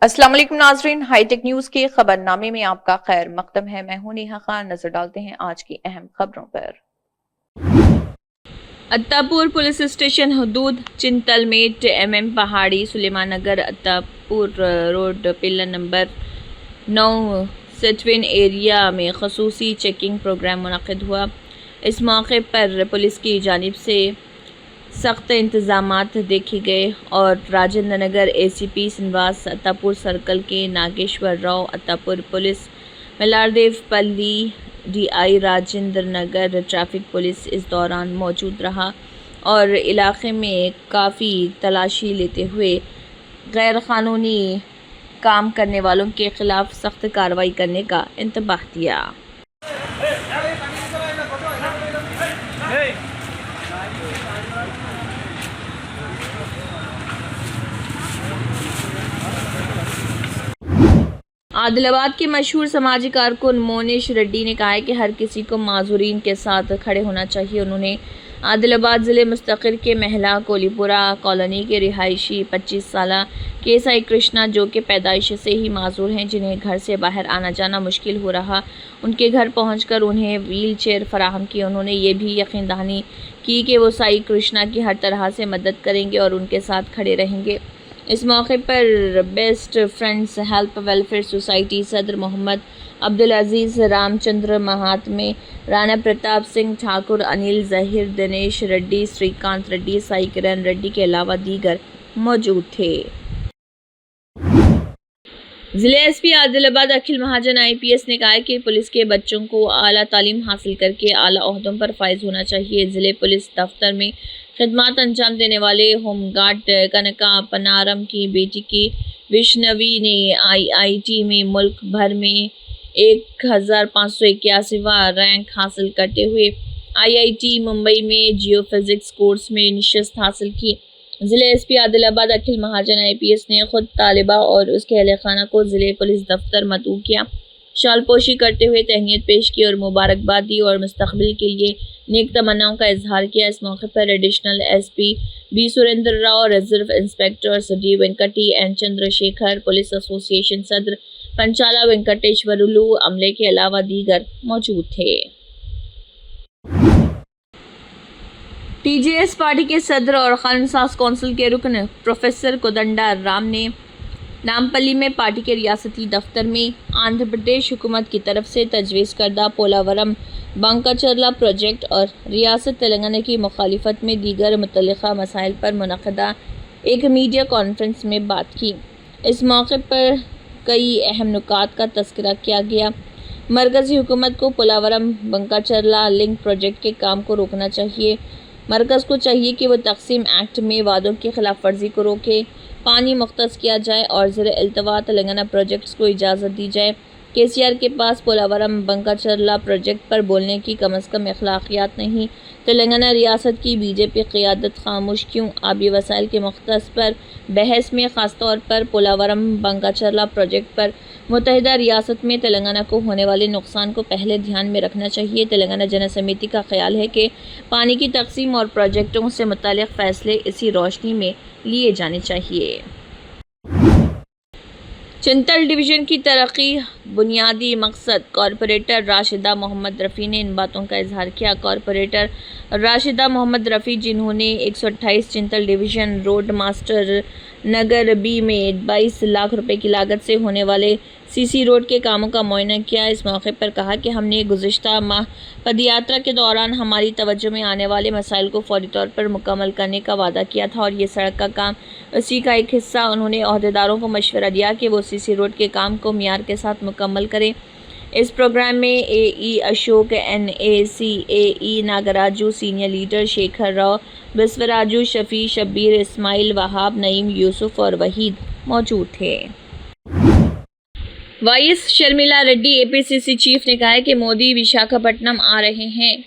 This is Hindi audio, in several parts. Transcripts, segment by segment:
अस्सलाम वालेकुम नाजरीन, हाईटेक न्यूज के खबरनामे में आपका खैर मकदम है। मैं हूं नेहा खान। नजर डालते हैं आज की अहम खबरों पर। अत्तापुर पुलिस स्टेशन हदूद Chintalmet MM Pahadi Suleman Nagar Attapur road pillar number 9 Setwin area में खसूसी चेकिंग प्रोग्राम मुनक़िद हुआ। इस मौके पर पुलिस की जानिब से सख्त इंतज़ामात देखे गए और राजेंद्र नगर ACP श्रीनिवास अत्तापुर सर्कल के नागेश्वर राव अत्तापुर पुलिस मलारदेव पल्ली DI Rajendra Nagar traffic police इस दौरान मौजूद रहा और इलाके में काफ़ी तलाशी लेते हुए गैर क़ानूनी काम करने वालों के ख़िलाफ़ सख्त कार्रवाई करने का इंतबाह दिया। आदिलाबाद के मशहूर समाजी कारकुन मोनिश रेड्डी ने कहा है कि हर किसी को माजूरीन के साथ खड़े होना चाहिए। उन्होंने आदिलाबाद ज़िले मुस्तक़िर के महला कोलीपुरा कॉलोनी के रिहायशी 25 साला के साई कृष्णा, जो कि पैदाइश से ही माजूर हैं, जिन्हें घर से बाहर आना जाना मुश्किल हो रहा, उनके घर पहुंचकर उन्हें व्हील चेयर फराहम की। उन्होंने ये भी यकीन दहानी की कि वो साई कृष्णा की हर तरह से मदद करेंगे और उनके साथ खड़े रहेंगे। इस मौके पर best friends help welfare society सदर मोहम्मद अब्दुल अजीज़, रामचंद्र महात्मे, राणा प्रताप सिंह ठाकुर, अनिल जहीर, दिनेश रेड्डी, श्रीकांत रेड्डी, साई किरण रेड्डी के अलावा दीगर मौजूद थे। ज़िले SP आदिलाबाद अखिल महाजन IPS ने कहा है कि पुलिस के बच्चों को आला तालीम हासिल करके आला ओहदों पर फाइज होना चाहिए। ज़िले पुलिस दफ्तर में खिदमत अंजाम देने वाले होमगार्ड कनका पनारम की बेटी की विष्णवी ने IIT में मुल्क भर में 1581वां रैंक हासिल करते हुए IIT मुंबई में जियोफिजिक्स कोर्स में निशस्त हासिल की। ज़िले SP आदिलाबाद अखिल महाजन IPS ने खुद तालिबा और उसके अहले खाना को ज़िले पुलिस दफ्तर मदऊ किया, शालपोशी करते हुए तहनीत पेश की और मुबारकबाद दी और मुस्तकबिल के लिए नेक तमन्नाओं का इजहार किया। इस मौके पर additional SP B Surendra Rao, reserve inspectors D Venkati N Chandrashekhar, police association सदर पंचाला वेंकटेश्वरुलू, अमले के अलावा दीगर मौजूद थे। TJS पार्टी के सदर और कानून साज कौंसिल के रुकन प्रोफेसर कोदंडा राम ने नामपल्ली में पार्टी के रियासती दफ्तर में आंध्र प्रदेश हुकूमत की तरफ से तजवीज़ करदा पोलावरम बंकाचरला प्रोजेक्ट और रियासत तेलंगाना की मुखालिफत में दीगर मुतल्लिक़ा मसाइल पर मुनक़दा एक मीडिया कॉन्फ्रेंस में बात की। इस मौके पर कई अहम नुकात का तज़किरा किया गया। मरकज़ी हुकूमत को पोलावरम बंकाचरला लिंक प्रोजेक्ट के काम को रोकना चाहिए। मरकज़ को चाहिए कि वो तक़सीम एक्ट में वादों की खिलाफ वर्जी को रोके, पानी मुख्तस किया जाए और ज़र इल्तवा तेलंगाना प्रोजेक्ट्स को इजाज़त दी जाए। KCR के पास पोलावरम बंकाचरला प्रोजेक्ट पर बोलने की कम अज़ कम अखलाकियात नहीं। तेलंगाना रियासत की BJP क़यादत खामोश क्यों? आबी वसाइल के मुख्तस पर बहस में ख़ास तौर पर पोलावरम बंकाचरला प्रोजेक्ट पर मुत्तहिदा रियासत में तेलंगाना को होने वाले नुकसान को पहले ध्यान में रखना चाहिए। तेलंगाना जन समिति का ख्याल है कि पानी की तकसीम और प्रोजेक्टों से मुताल्लिक़ फ़ैसले इसी रोशनी में लिए जाने चाहिए। चिंतल डिवीज़न की तरक्की बुनियादी मकसद। कॉरपोरेटर राशिदा मोहम्मद रफ़ी ने इन बातों का इजहार किया। कॉरपोरेटर राशिदा मोहम्मद रफ़ी, जिन्होंने 128 चिंतल डिवीज़न रोड मास्टर नगर B में 22 लाख रुपए की लागत से होने वाले CC रोड के कामों का मुआयना किया। इस मौके पर कहा कि हमने गुज़िश्ता माह पदयात्रा के दौरान हमारी तवज्जो में आने वाले मसाइल को फौरी तौर पर मुकम्मल करने का वादा किया था और ये सड़क का काम उसी का एक हिस्सा। उन्होंने अहदेदारों को मशवरा दिया कि वो CC रोड के काम को मियार के साथ मुकम्मल करें। इस प्रोग्राम में AE Ashok, NAC AE Nagaraju, senior leader Shekhar Rao, Biswaraju, Shafi, Shabbir, Ismail, Wahab, Naeem, Yusuf और वहीद मौजूद थे। Y S Sharmila Reddy APCC chief ने कहा है कि मोदी विशाखापट्टनम आ रहे हैं।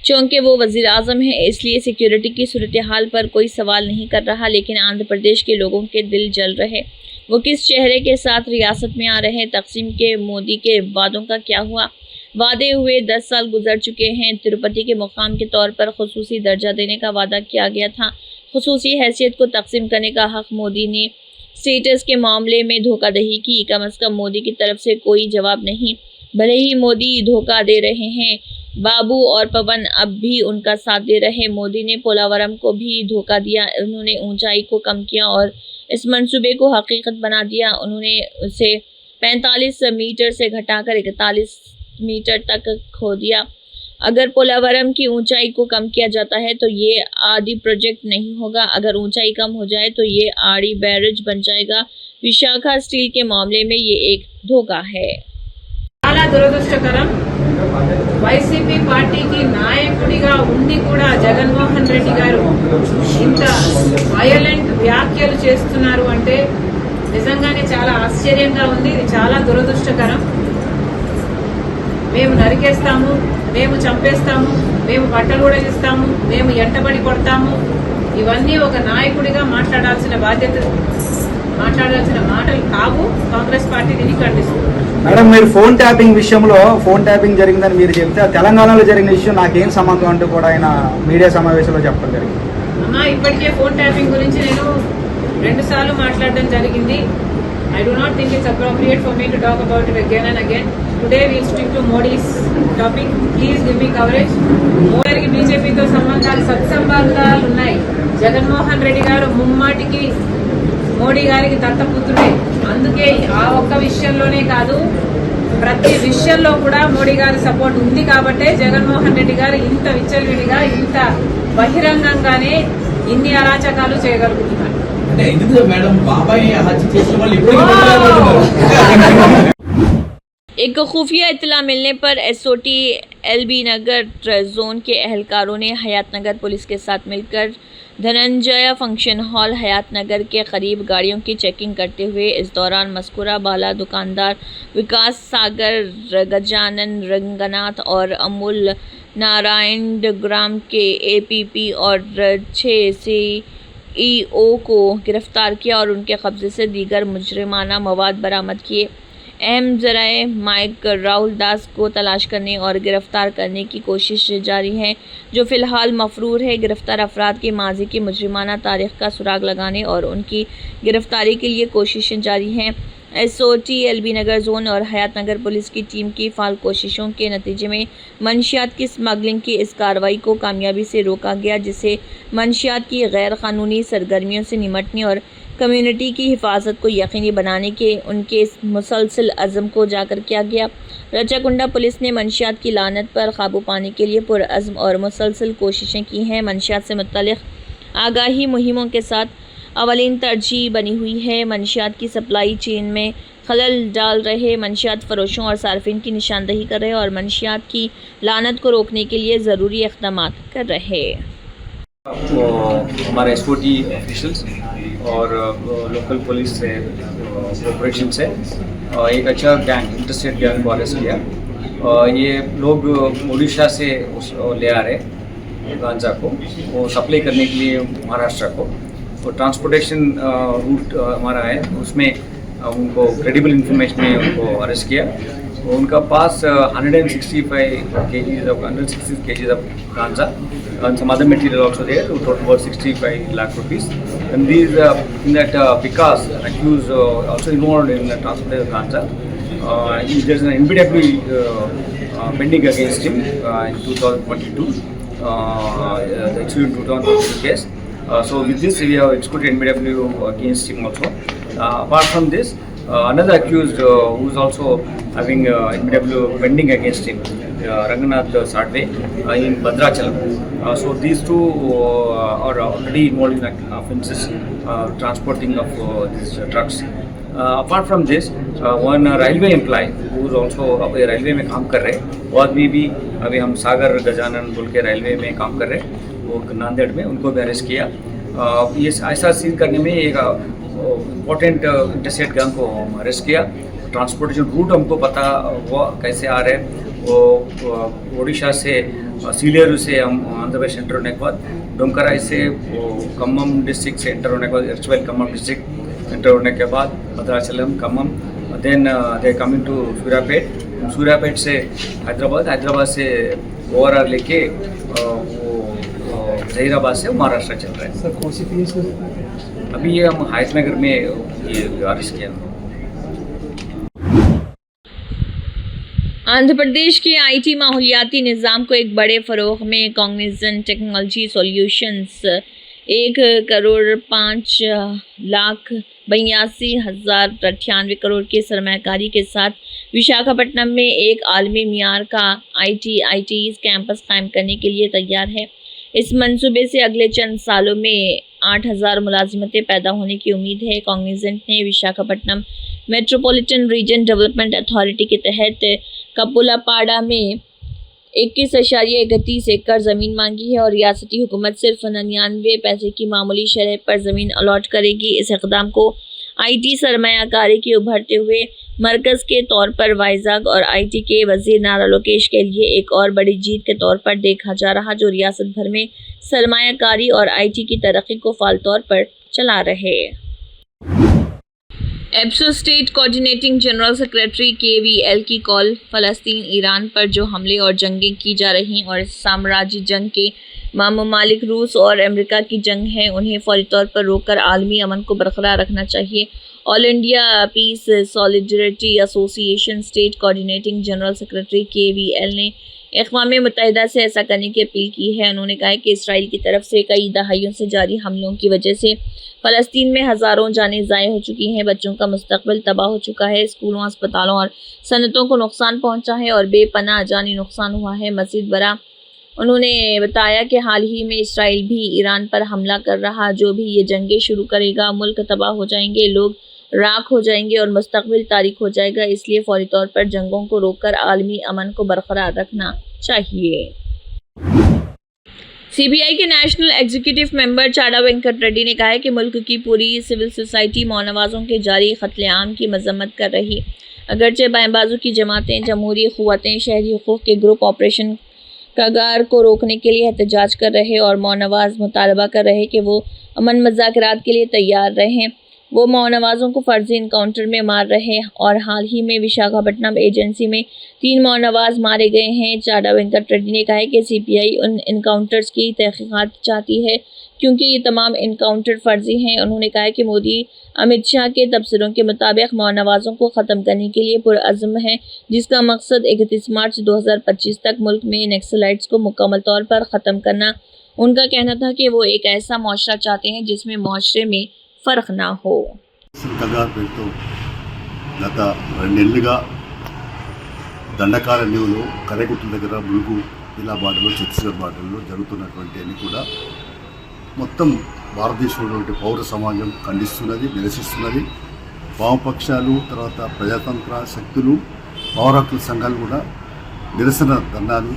चूँकि वो वज़ीर आज़म है, इसलिए सिक्योरिटी की सूरत हाल पर कोई सवाल नहीं कर रहा, लेकिन आंध्र प्रदेश के लोगों के दिल जल रहे। वो किस चेहरे के साथ रियासत में आ रहे हैं? तकसीम के मोदी के वादों का क्या हुआ? वादे हुए 10 साल गुजर चुके हैं। तिरुपति के मुकाम के तौर पर खुसूसी दर्जा देने का वादा किया गया था। खुसूसी हैसियत को तकसीम करने का हक मोदी ने स्टेटस के मामले में धोखाधड़ी की कम से कम मोदी की तरफ से कोई जवाब नहीं। भले ही मोदी धोखा दे रहे हैं, बाबू और पवन अब भी उनका साथ दे रहे। मोदी ने पोलावरम को भी धोखा दिया। उन्होंने ऊंचाई को कम किया और इस मंसूबे को हकीकत बना दिया। उन्होंने उसे 45 मीटर से घटाकर 41 मीटर तक खो दिया। अगर पोलावरम की ऊंचाई को कम किया जाता है तो ये आदि प्रोजेक्ट नहीं होगा। अगर ऊंचाई कम हो जाए तो ये आड़ी बैरेज बन जाएगा। विशाखा स्टील के मामले में ये एक धोखा है। చాలా దురదృష్టకరం వైసీపీ పార్టీకి నాయకుడిగా ఉండి కూడా జగన్మోహన్ రెడ్డి గారు ఇంత వయలెంట్ వ్యాఖ్యలు చేస్తున్నారు అంటే నిజంగానే చాలా ఆశ్చర్యంగా ఉంది. ఇది చాలా దురదృష్టకరం. మేము నరికేస్తాము, మేము చంపేస్తాము, మేము బట్టలు కూడా ఇస్తాము, మేము ఎంటబడి కొడతాము, ఇవన్నీ ఒక నాయకుడిగా మాట్లాడాల్సిన మాటలు కావు. కాంగ్రెస్ పార్టీ దీన్ని ఖండిస్తుంది. మేడం, మీరు ఫోన్ ట్యాపింగ్ విషయంలో ఫోన్ ట్యాపింగ్ జరిగిందని మీరు చెప్తే తెలంగాణలో జరిగిన విషయం నాకేం సంబంధం అంటూ కూడా ఆయన మీడియా సమావేశంలో చెప్పడం జరిగింది. అమ్మా, ఇప్పటికే ఫోన్ ట్యాపింగ్ గురించి నేను 2 సార్లు మాట్లాడడం జరిగింది. I do not think it's appropriate for me to talk about it again and again. Today we'll stick to Modi's topic. Please give me coverage. మోడీకి బీజేపీతో సత్సంబంధాలు ఉన్నాయి. జగన్మోహన్ రెడ్డి గారు ముమ్మాటికి మోడీ గారికి దత్తపుత్రుడే. అందుకే ఆ ఒక్క విషయంలోనే కాదు, ప్రతి విషయంలో కూడా మోడీ గారి సపోర్ట్ ఉంది కాబట్టే జగన్మోహన్ రెడ్డి గారు ఇంత విచ్చలవిడిగా ఇంత బహిరంగంగానే ఇన్ని అరాచకాలు చేయగలుగుతున్నారు. एक खुफिया इत्तला मिलने पर एसओटी एलबी नगर जोन के एहलकारों ने हयात नगर पुलिस के साथ मिलकर धनंजय फंक्शन हॉल हयात नगर के करीब गाड़ियों की चेकिंग करते हुए इस दौरान मस्कुरा बाला दुकानदार विकास सागर, गजानन रंगनाथ और अमूल नारायण ग्राम के एपीपी और 6 CEO को गिरफ्तार किया और उनके कब्जे से दीगर मुजरिमाना मवाद बरामद किए। अहम जराए माइक राहुल दास को तलाश करने और गिरफ्तार करने की कोशिश जारी है, जो फिलहाल मफरूर है। गिरफ्तार अफराद के माजी की मुजरिमाना तारीख का सुराग लगाने और उनकी गिरफ्तारी के लिए कोशिशें जारी हैं। एसओटी एलबी नगर जोन और हयात नगर पुलिस की टीम की फाल कोशिशों के नतीजे में मंशियात की स्मगलिंग की इस कार्रवाई को कामयाबी से रोका गया, जिसे मंशियात की गैर कानूनी सरगर्मियों से निमटने और कम्युनिटी की हिफाजत को यकीनी बनाने के उनके इस मुसलसल अज़म को उजागर किया गया। रचाकुंडा पुलिस ने मंशियात की लानत पर काबू पाने के लिए पुरअज़्म और मुसलसल कोशिशें की हैं। मंशियात से मुतल्लिक़ आगाही मुहिमों के साथ अवलीन तरजीह बनी हुई है। मंशियात की सप्लाई चेन में खलल डाल रहे मंशियात फरोशों और सार्फिन की निशानदही कर रहे और मंशियात की लानत को रोकने के लिए ज़रूरी इक़दाम कर रहे। हमारे एसओटी ऑफिशियल्स और लोकल पुलिस से ऑपरेशन से एक अच्छा गैंग, इंटरस्टेट गैंग को अरेस्ट किया। ये लोग उड़ीसा से ले आ रहे गांजा को वो सप्लाई करने के लिए महाराष्ट्र को। वो ट्रांसपोर्टेशन रूट हमारा है, उसमें उनको क्रेडिबल इंफॉर्मेशन में उनको अरेस्ट किया। उनका पास 165 kgs of ganja and some other material also there, to total about 65 lakh rupees. And these in that Vikas accused also involved in the transport of ganja. There is an NBW pending against him in 2022. The actual 2022 case. So with this we have executed NBW against him also. Apart from this, another accused who is also having NBW pending against him, Ranganath Sadve in Bhadrachalam. So these two are already involved in offences, transporting of these trucks. Apart from this, one railway employee who is also railway में काम कर रहे, वो आदमी भी अभी हम सागर गजानन बोल के रेलवे में काम कर रहे, वो नांदेड़ में, उनको भी अरेस्ट किया। ये ऐसा सीन करने में एक इम्पोर्टेंट इंटरस्टेट गैंग को अरेस्ट किया। ट्रांसपोर्टेशन रूट हमको पता हुआ कैसे आ रहे, वो ओडिशा से सीलेरू से हम आंध्र प्रदेश एंटर होने के बाद डोमकराई से खम्मम डिस्ट्रिक्ट से एंटर होने के बाद एर्चवेल खम्मम डिस्ट्रिक्ट एंटर होने के बाद Bhadrachalam Khammam, then they coming to Suryapet से हैदराबाद से ओवरऑल लेके वो जहीराबाद से महाराष्ट्र चल रहा है। सर कौन सी पीएस में? अभी ये हम हायतनगर में ये अरेस्ट किया। आंध्र प्रदेश के आईटी माहौलियाती निज़ाम को एक बड़े फ़रोग़ में कॉग्निजेंट टेक्नोलॉजी सॉल्यूशंस 1,05,82,98 करोड़ के सरमायाकारी के साथ विशाखापट्टनम में एक आलमी मियार का आईटीज़ कैंपस कायम करने के लिए तैयार है। इस मंसूबे से अगले चंद सालों में 8,000 मुलाजिमतें पैदा होने की उम्मीद है। कॉग्निजेंट ने Visakhapatnam metropolitan region development authority के तहत कपुलापाड़ा में 21.31 एकड़ ज़मीन मांगी है और रियासती हुकूमत सिर्फ 99 पैसे की मामूली शरह पर ज़मीन अलॉट करेगी। इस इक़दाम को आईटी सरमायाकारी के उभरते हुए मरकज़ के तौर पर वाइजाग और आईटी के वज़ीर नारा लोकेश के लिए एक और बड़ी जीत के तौर पर देखा जा रहा, जो रियासत भर में सरमायाकारी और आईटी की तरक्की को फाल तौर पर चला रहे। Abso state coordinating general secretary KVL की कॉल, फ़लस्तीन ईरान पर जो हमले और जंगें की जा रही और इस साम्राज्य जंग के ममालिक रूस और अमेरिका की जंग है, उन्हें फौरी तौर पर रोककर आलमी अमन को बरकरार रखना चाहिए। All India peace solidarity association state coordinating general secretary KVL ने अक़वाम मुत्तहिदा से ऐसा करने की अपील की है। उन्होंने कहा कि इसराइल की तरफ से कई दहाइयों से जारी हमलों की वजह से फ़लस्तीन में हज़ारों जानें ज़ाय हो चुकी हैं, बच्चों का मुस्तक़बिल तबाह हो चुका है, स्कूलों, अस्पतालों और सनतों को नुकसान पहुंचा है और बेपनाह जानी नुकसान हुआ है। मज़ीद बरा उन्होंने बताया कि हाल ही में इसराइल भी ईरान पर हमला कर रहा, जो भी ये जंगें शुरू करेगा, मुल्क तबाह हो जाएंगे, लोग राख हो जाएंगे और मुस्तक़बिल तारीख हो जाएगा। इसलिए फौरी तौर पर जंगों को रोककर आलमी अमन को बरकरार रखना चाहिए। सीबीआई के national executive member Chada Venkat Reddy ने कहा है कि मुल्क की पूरी सिविल सोसाइटी मौनवाज़ों के जारी कत्लेआम की मजम्मत कर रही। अगरचे बाएं बाजू की जमातें, जमहूरी क़ुव्वतें शहरी हुकूक़ के ग्रुप ऑपरेशन कागार को रोकने के लिए एहतजाज कर रहे और मौनवाज़ मुतालबा कर रहे कि वो अमन मुज़ाकरात के लिए तैयार रहें। वो मौनवाज़ों को फ़र्जी इनकाउंटर में मार रहे और हाल ही में विशाखापट्टनम एजेंसी में 3 मौनवाज़ मारे गए हैं। चाडा वेंकट रेड्डी ने कहा है कि सीपीआई उन इनकाउंटर्स की तहक़ीक़ात चाहती है क्योंकि ये तमाम इनकाउंटर फ़र्जी हैं। उन्होंने कहा कि मोदी अमित शाह के तबसरों के मुताबिक मौनवाज़ों को ख़त्म करने के लिए पुरअज़्म है, जिसका मकसद 31 मार्च 2025 तक मुल्क में नक्सलाइट्स को मुकम्मल तौर पर ख़त्म करना। उनका कहना था कि वो एक ऐसा मुआशरा चाहते हैं जिसमें मुआशरे में फ़र्क ना हो। గత 2 నెలలుగా దండకారణ్యంలో కరేగుట్ల దగ్గర ములుగు జిల్లా బార్డర్లో ఛత్తీస్గఢ్ బార్డర్లో జరుగుతున్నటువంటి అన్ని కూడా మొత్తం భారతదేశంలో పౌర సమాజం ఖండిస్తున్నది, నిరసిస్తున్నది. వామపక్షాలు, తర్వాత ప్రజాతంత్ర శక్తులు, పౌర హక్కుల సంఘాలు కూడా నిరసన ధర్నాలు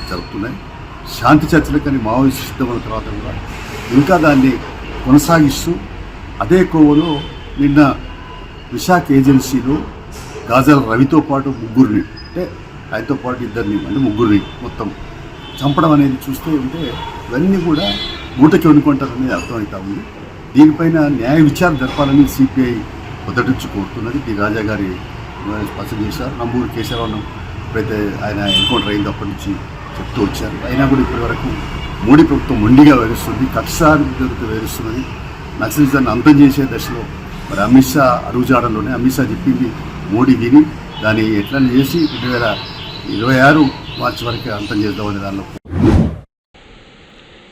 జరుపుతున్నాయి. శాంతి చర్చలకని మావోయిస్టు సిద్ధమైన తర్వాత కూడా ఇంకా దాన్ని కొనసాగిస్తూ అదే కోవలో నిన్న విశాఖ ఏజెన్సీలో గాజాల రవితో పాటు ముగ్గురిని, అంటే ఆయనతో పాటు ఇద్దరిని, అంటే ముగ్గురిని మొత్తం చంపడం అనేది చూస్తే ఉంటే ఇవన్నీ కూడా మూటకి వండుకుంటారనేది అర్థమవుతా ఉంది. దీనిపైన న్యాయ విచారణ జరపాలని సిపిఐ మొదటి నుంచి కోరుతున్నది. డి రాజా గారి స్పష్టం చేశారు. నంబూరు కేశవరావు ఎప్పుడైతే ఆయన ఎన్కౌంటర్ అయింది అప్పటి నుంచి చెప్తూ వచ్చారు. అయినా కూడా ఇప్పటి వరకు మోడీ ప్రభుత్వం మొండిగా వేరుస్తుంది, కక్షసాధికారితో వేరుస్తున్నది. నక్సలిజాన్ని అంతం చేసే దశలో మరి అమిత్ షా అడుగుజాడల్లోనే అమిత్ షా చెప్పింది మోడీ విని దాన్ని ఎట్లా చేసి 2026 మార్చి వరకు అంతం చేద్దామనే దానిలో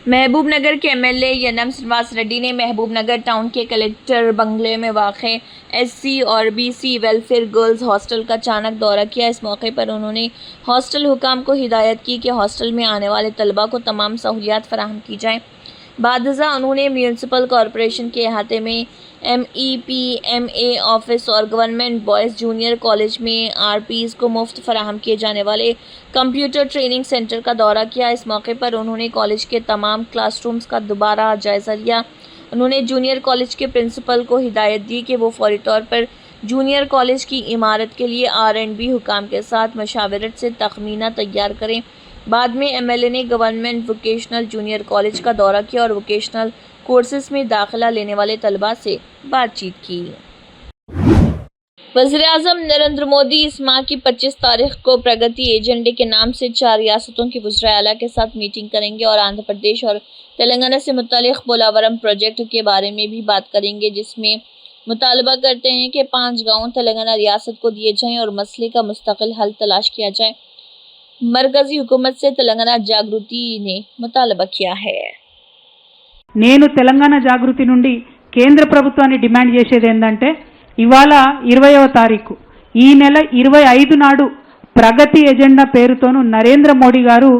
महबूब नगर के एमएलए यनम श्रीनिवास रेड्डी ने महबूब नगर टाउन के कलेक्टर बंगले में वाक़े एससी और बीसी वेलफेयर गर्ल्स हॉस्टल का अचानक दौरा किया। इस मौके पर उन्होंने हॉस्टल हुकाम को हिदायत की कि हॉस्टल में आने वाले तलबा को तमाम सहूलियात फराहम की जाएँ। बादजा उन्होंने म्यूनसिपल कॉरपोरेशन के अहाते में MEPMA ऑफिस और गवर्नमेंट बॉयज़ जूनियर कॉलेज में RPs को मुफ्त फराहम किए जाने वाले कंप्यूटर ट्रेनिंग सेंटर का दौरा किया। इस मौके पर उन्होंने कॉलेज के तमाम क्लासरूम्स का दोबारा जायज़ा लिया। उन्होंने जूनियर कॉलेज के प्रिंसिपल को हिदायत दी कि वो फौरी तौर पर जूनियर कॉलेज की इमारत के लिए R&B हुकाम के साथ मशावरत से तखमीना तैयार करें। बाद में एमएलए ने गवर्नमेंट वोकेशनल जूनियर कॉलेज का दौरा किया और वोकेशनल कोर्सेज में दाखिला लेने वाले तलबा से बातचीत की। वज़ीर-ए-आज़म नरेंद्र मोदी इस माह की 25 तारीख को प्रगति एजेंडे के नाम से 4 रियासतों के वज़ीर-ए-आला के साथ मीटिंग करेंगे और आंध्र प्रदेश और तेलंगाना से मुतालिक पोलावरम प्रोजेक्ट के बारे में भी बात करेंगे, जिसमें मुतालबा करते हैं कि 5 गांव तेलंगाना रियासत को दिए जाएं और मसले का मुस्तकिल हल तलाश किया जाए। मरकजी हुकूमत से तेलंगाना जागृति ने मुतालबा किया है। నేను తెలంగాణ జాగృతి నుండి కేంద్ర ప్రభుత్వాన్ని డిమాండ్ చేసేది ఏంటంటే, ఇవాళ 20వ తారీఖు ఈ నెల 25 నాడు ప్రగతి ఎజెండా పేరుతోను నరేంద్ర మోడీ గారు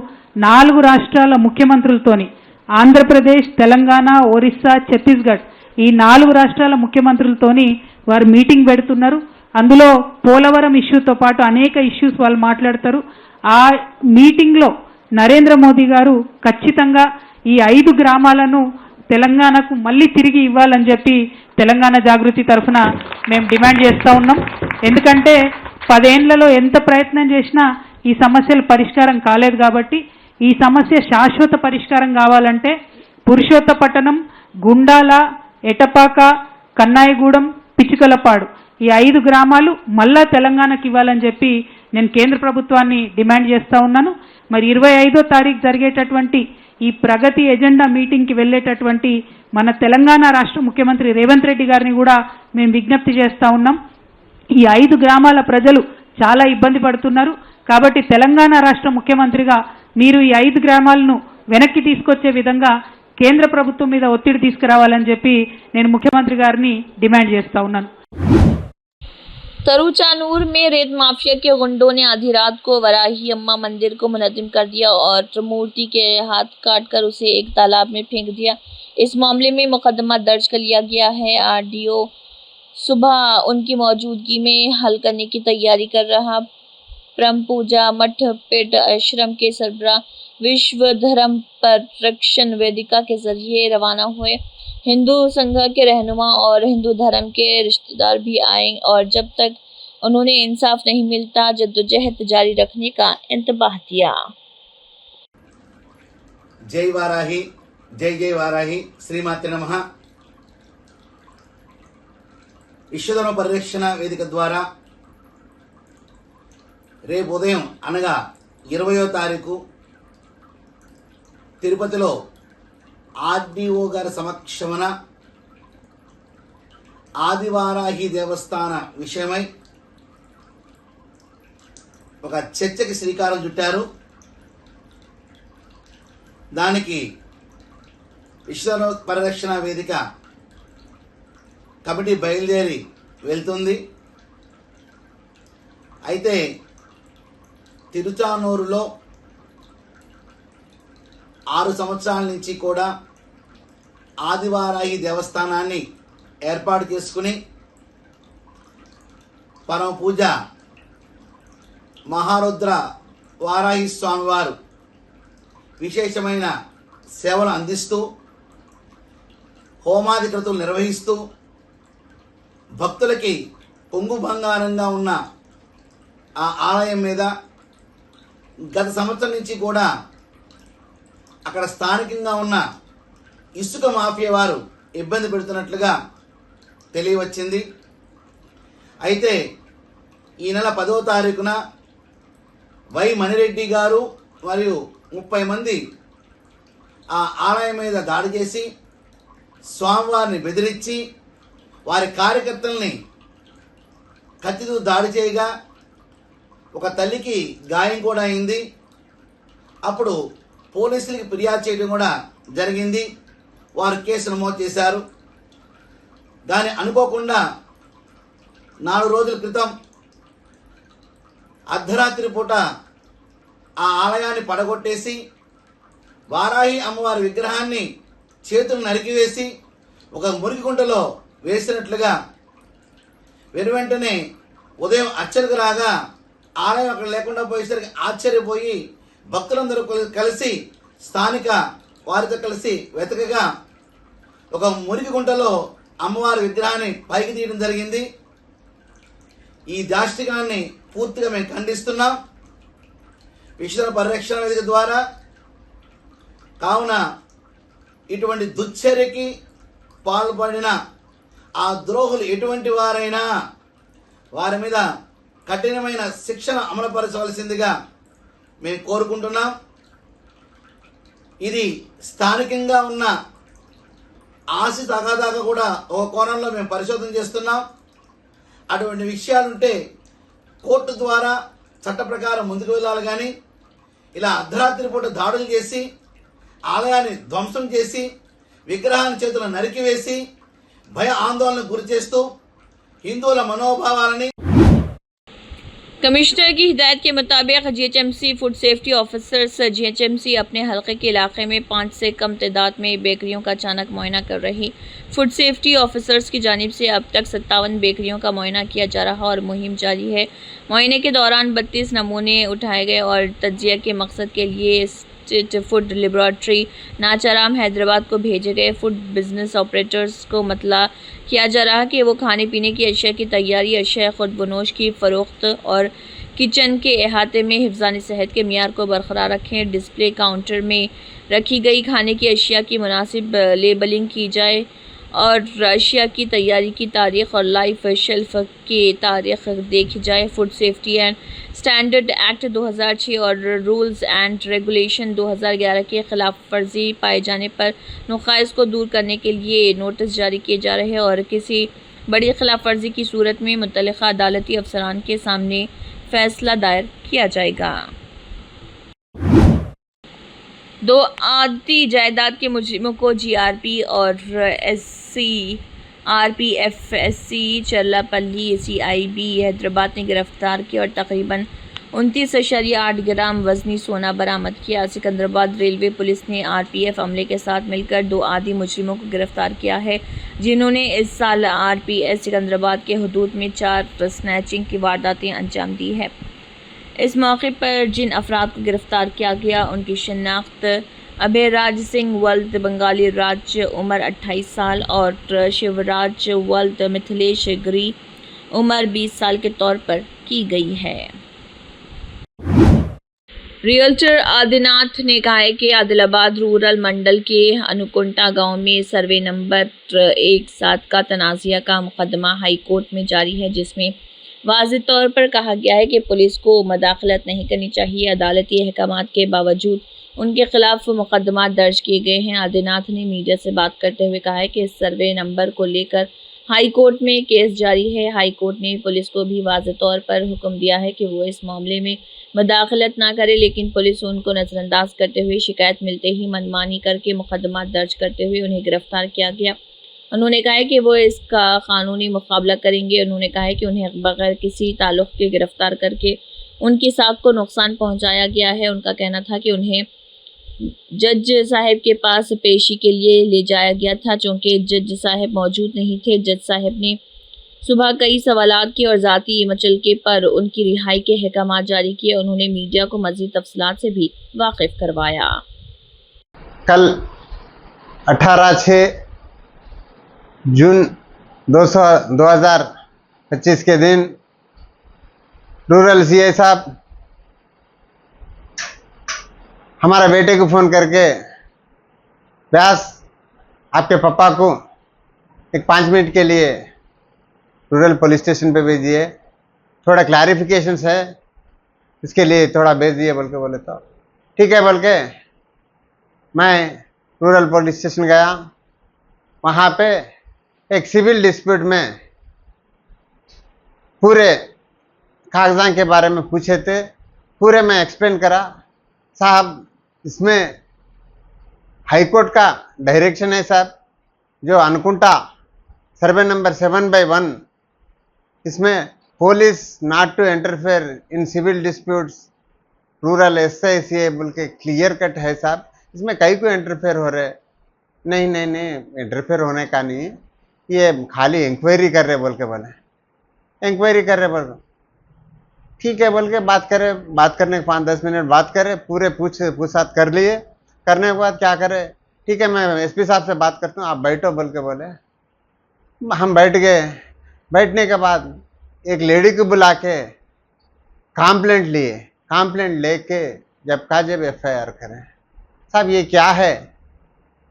4 రాష్ట్రాల ముఖ్యమంత్రులతోని ఆంధ్రప్రదేశ్, తెలంగాణ, ఒరిస్సా, ఛత్తీస్గఢ్ ఈ 4 రాష్ట్రాల ముఖ్యమంత్రులతోని వారు మీటింగ్ పెడుతున్నారు. అందులో పోలవరం ఇష్యూతో పాటు అనేక ఇష్యూస్ వాళ్ళు మాట్లాడతారు. ఆ మీటింగ్లో నరేంద్ర మోదీ గారు ఖచ్చితంగా ఈ 5 గ్రామాలను తెలంగాణకు మళ్ళీ తిరిగి ఇవ్వాలని చెప్పి తెలంగాణ జాగృతి తరఫున మేము డిమాండ్ చేస్తూ ఉన్నాం. ఎందుకంటే 10 ఏళ్లలో ఎంత ప్రయత్నం చేసినా ఈ సమస్యలు పరిష్కారం కాలేదు. కాబట్టి ఈ సమస్య శాశ్వత పరిష్కారం కావాలంటే పురుషోత్తపట్టణం, గుండాల, ఎటపాక, కన్నాయిగూడెం, పిచ్చుకలపాడు ఈ 5 గ్రామాలు మళ్ళా తెలంగాణకి ఇవ్వాలని చెప్పి నేను కేంద్ర ప్రభుత్వాన్ని డిమాండ్ చేస్తూ ఉన్నాను. మరి 25వ తారీఖు జరిగేటటువంటి ఈ ప్రగతి ఎజెండా మీటింగ్కి వెళ్ళేటటువంటి మన తెలంగాణ రాష్ట్ర ముఖ్యమంత్రి రేవంత్ రెడ్డి గారిని కూడా మేము విజ్ఞప్తి చేస్తూ ఉన్నాం. ఈ 5 గ్రామాల ప్రజలు చాలా ఇబ్బంది పడుతున్నారు. కాబట్టి తెలంగాణ రాష్ట్ర ముఖ్యమంత్రిగా మీరు ఈ 5 గ్రామాలను వెనక్కి తీసుకొచ్చే విధంగా కేంద్ర ప్రభుత్వం మీద ఒత్తిడి తీసుకురావాలని చెప్పి నేను ముఖ్యమంత్రి గారిని డిమాండ్ చేస్తూ ఉన్నాను. तरुचानूर में रेत माफिया के गुंडों ने आधी रात को वराही अम्मा मंदिर को मुनज़्ज़िम कर दिया और मूर्ति के हाथ काटकर उसे एक तालाब में फेंक दिया। इस मामले में मुकदमा दर्ज कर लिया गया है। आरडीओ सुबह उनकी मौजूदगी में हल करने की तैयारी कर रहा। ब्रह्म पूजा मठ पेट आश्रम के सरबराह विश्व धर्म परिरक्षण वेदिका के जरिए रवाना हुए। हिंदू संघ के रहनुमा और हिंदू धर्म के रिश्तेदार भी आए और जब तक उन्होंने इंसाफ नहीं मिलता जद्दोजहद जारी रखने का इंतबाह दिया। जय वाराही, जय जय वाराही, श्रीमाते नमः। విశ్వధర్మ పరిరక్షణ వేదిక ద్వారా రేపు ఉదయం అనగా 20వ తారీఖు తిరుపతిలో ఆర్డీఓ గారి సమక్షమున ఆదివారాహి దేవస్థాన విషయమై ఒక చర్చకి శ్రీకారం చుట్టారు. దానికి విశ్వ పరిరక్షణ వేదిక కమిటీ బయలుదేరి వెళ్తుంది. అయితే తిరుచానూరులో 6 సంవత్సరాల నుంచి కూడా ఆదివారాహి దేవస్థానాన్ని ఏర్పాటు చేసుకుని పరమ పూజ మహారుద్ర వారాహి స్వామివారు విశేషమైన సేవలు అందిస్తూ హోమాది క్రతువులు నిర్వహిస్తూ భక్తులకి పొంగు బంగారంగా ఉన్న ఆ ఆలయం మీద గత సంవత్సరం నుంచి కూడా అక్కడ స్థానికంగా ఉన్న ఇసుక మాఫియా వారు ఇబ్బంది పెడుతున్నట్లుగా తెలియవచ్చింది. అయితే ఈ నెల 10వ తారీఖున వై మణిరెడ్డి గారు మరియు 30 మంది ఆ ఆలయం మీద దాడి చేసి స్వామివారిని బెదిరించి వారి కార్యకర్తల్ని కత్తితో దాడి చేయగా ఒక తల్లికి గాయం కూడా అయింది. అప్పుడు పోలీసులకి ఫిర్యాదు చేయడం కూడా జరిగింది. వారు కేసు నమోదు చేశారు. దాన్ని అనుకోకుండా 4 రోజుల క్రితం అర్ధరాత్రి పూట ఆ ఆలయాన్ని పడగొట్టేసి వారాహి అమ్మవారి విగ్రహాన్ని చేతులు నరికివేసి ఒక మురికిగుంటలో వేసినట్లుగా వెనువెంటనే ఉదయం అర్చనకు రాగా ఆలయం అక్కడ లేకుండా పోయేసరికి ఆశ్చర్యపోయి భక్తులందరూ కలిసి స్థానిక వారితో కలిసి వెతకగా ఒక మురికి గుంటలో అమ్మవారి విగ్రహాన్ని పైకి తీయడం జరిగింది. ఈ దాష్టికాన్ని పూర్తిగా మేము ఖండిస్తున్నాం విశ్వ పరిరక్షణ వేదిక ద్వారా. కావున ఇటువంటి దుశ్చర్యకి పాల్పడిన ఆ ద్రోహులు ఎటువంటి వారైనా వారి మీద కఠినమైన శిక్షణ అమలుపరచవలసిందిగా మేము కోరుకుంటున్నాం. ఇది స్థానికంగా ఉన్న ఆస్తి తగాదాగా కూడా ఒక కోణంలో మేము పరిశోధన చేస్తున్నాం. అటువంటి విషయాలుంటే కోర్టు ద్వారా చట్ట ప్రకారం ముందుకు వెళ్ళాలి. కానీ ఇలా అర్ధరాత్రి పూట దాడులు చేసి ఆలయాన్ని ధ్వంసం చేసి విగ్రహాన్ని చేతులు నరికివేసి భయ ఆందోళనకు గురి చేస్తూ హిందువుల మనోభావాలని कमिश्नर की हिदायत के मुताबिक GHMC food safety officers GHMC अपने हलके के इलाके में 5 से कम तादाद में बेकरियों का अचानक मुआयना कर रही। फूड सेफ्टी ऑफिसर्स की जानिब से अब तक 57 बेकरियों का मुआयना किया जा रहा और मुहिम जारी है। मुआयने के दौरान 32 नमूने उठाए गए और तज्जिया के मकसद के लिए फूड लेबॉरेटरी नाचाराम हैदराबाद को भेजे गए। फूड बिजनेस ऑपरेटर्स को मतला किया जा रहा कि वो खाने पीने की अशिया की तैयारी, अशिया खुद बनोश की फ़रोख्त और किचन के अहाते में हिफ्ज़ानी सेहत के मियार को बरकरार रखें। डिस्प्ले काउंटर में रखी गई खाने की अशिया की मुनासिब लेबलिंग की जाए और अशिया की तैयारी की तारीख़ और लाइफ शेल्फ की तारीख़ देखी जाए। Food safety and standard act 2006 और रूल्स एंड रेगुलेशन 2011 के ख़िलाफ़ वर्जी पाए जाने पर नुक़ाइस को दूर करने के लिए नोटिस जारी किए जा रहे हैं और किसी बड़ी खिलाफ वर्जी की सूरत में मुतल्लिक़ा अदालती अफसरान के सामने फ़ैसला दायर किया जाएगा। 2 आदती जायदाद के मुजरिमों को जीआरपी और आरपीएफएससी चरलापल्ली सीआईबी हैदराबाद ने गिरफ्तार किया और तकरीबन 29.8 ग्राम वज़नी सोना बरामद किया। सिकंदराबाद रेलवे पुलिस ने आरपीएफ अमले के साथ मिलकर 2 आदी मुजरिमों को गिरफ्तार किया है, जिन्होंने इस साल आरपीएस सिकंदराबाद के हदूद में 4 स्नैचिंग की वारदातें अंजाम दी है। इस मौके पर जिन अफराद को गिरफ्तार किया गया उनकी शनाख्त अभयराज सिंह वल्द बंगाली राज उम्र 28 साल और शिवराज वल्द मिथिलेश गिरी उम्र 20 साल के तौर पर की गई है। रियल्टर आदिनाथ ने कहा है कि आदिलाबाद रूरल मंडल के अनुकुंटा गांव में सर्वे नंबर 17 का तनाज़िया का मुकदमा हाई कोर्ट में जारी है, जिसमें वाज़ेह तौर पर कहा गया है कि पुलिस को मदाखलत नहीं करनी चाहिए। अदालती अहकामात के बावजूद उनके खिलाफ मुकदमा दर्ज किए गए हैं। आदिनाथ ने मीडिया से बात करते हुए कहा है कि इस सर्वे नंबर को लेकर हाई कोर्ट में केस जारी है। हाई कोर्ट ने पुलिस को भी वाज़ेह तौर पर हुक्म दिया है कि वो इस मामले में मदाखलत ना करे, लेकिन पुलिस उनको नज़रअंदाज करते हुए शिकायत मिलते ही मनमानी करके मुकदमा दर्ज करते हुए उन्हें गिरफ्तार किया गया। उन्होंने कहा है कि वो इसका कानूनी मुकाबला करेंगे। उन्होंने कहा है कि उन्हें बगैर किसी ताल्लुक़ के गिरफ्तार करके उनकी साख को नुकसान पहुंचाया गया है। उनका कहना था कि उन्हें जज साहब के पास पेशी के लिए ले जाया गया था, चूँकि जज साहब मौजूद नहीं थे। जज साहब ने सुबह कई सवालात किए और ज़ाती मचलके पर उनकी रिहाई के अहकामात जारी किए। उन्होंने मीडिया को मज़ीद तफसीलात से भी वाकिफ़ करवाया। कल 18/6 जून 2025 के दिन रूरल सीआई साहब हमारा बेटे को फ़ोन करके, व्यास आपके पापा को एक 5 मिनट के लिए रूरल पुलिस स्टेशन पे भेजिए, थोड़ा क्लैरिफिकेशंस है, इसके लिए थोड़ा भेज दिए बोल के बोले तो ठीक है बोल के मैं रूरल पुलिस स्टेशन गया। वहाँ पे एक सिविल डिस्प्यूट में पूरे कागजात के बारे में पूछे थे, पूरे मैं एक्सप्लेन करा। साहब इसमें हाई कोर्ट का डायरेक्शन है साहब, जो अनुकुंटा सर्वे नंबर 7/1, इसमें police not to interfere in civil disputes rural SICA बोल के क्लियर कट है साहब। इसमें कई को इंटरफेयर हो रहे, नहीं इंटरफेयर होने का नहीं, ये खाली इंक्वायरी कर रहे बोल के बोले, इंक्वायरी कर रहे बोल ठीक है बोल के बात करने के 5-10 मिनट बात करे, पूरे पूछताछ कर लिए। करने के बाद क्या करे, ठीक है मैं SP साहब से बात करता हूँ, आप बैठो बोल के बोले। हम बैठ गए। बैठने के बाद एक लेडी को बुला के कंप्लेंट लिए। कंप्लेंट लेके जब FIR करें। साहब ये क्या है,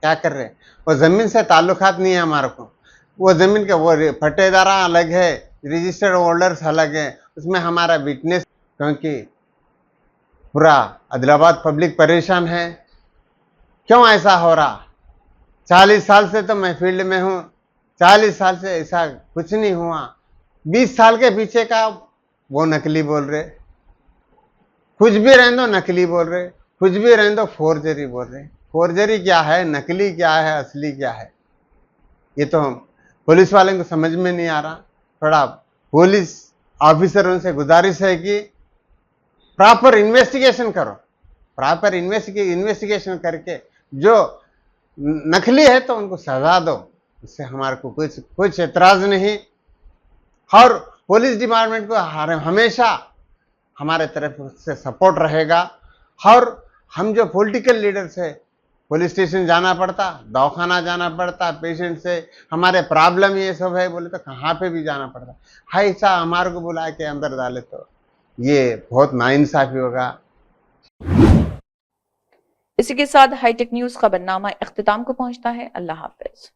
क्या कर रहे, वो ज़मीन से ताल्लुकात नहीं है हमारे को। वो ज़मीन के वो पट्टेदारा अलग है, रजिस्टर्ड होल्डर्स अलग है, उसमें हमारा विटनेस, क्योंकि पूरा आदिलाबाद पब्लिक परेशान है। क्यों ऐसा हो रहा? 40 साल से तो मैं फील्ड में हूँ, 40 साल से ऐसा कुछ नहीं हुआ। 20 साल के पीछे का वो नकली बोल रहे, कुछ भी रहने दो नकली बोल रहे, कुछ भी रहने दो फोर्जरी बोल रहे। फोर्जरी क्या है, नकली क्या है, असली क्या है, ये तो पुलिस वाले को समझ में नहीं आ रहा। थोड़ा पुलिस ऑफिसरों से गुजारिश है कि प्रॉपर इन्वेस्टिगेशन करो, प्रॉपर इन्वेस्टिगेशन करके जो नकली है तो उनको सजा दो, इससे हमारे को कुछ एतराज नहीं। और पुलिस डिपार्टमेंट को हमेशा हमारे तरफ से सपोर्ट रहेगा। और हम जो पॉलिटिकल लीडर्स है, पुलिस स्टेशन जाना पड़ता, दवाखाना जाना पड़ता, पेशेंट से हमारे प्रॉब्लम ये सब है बोले तो कहाँ पे भी जाना पड़ता है, ऐसा हमारे को बुला के अंदर डाले तो ये बहुत नाइंसाफी होगा। इसी के साथ हाईटेक न्यूज खबरनामा इख्तिताम को पहुंचता है। अल्लाह हाफिज।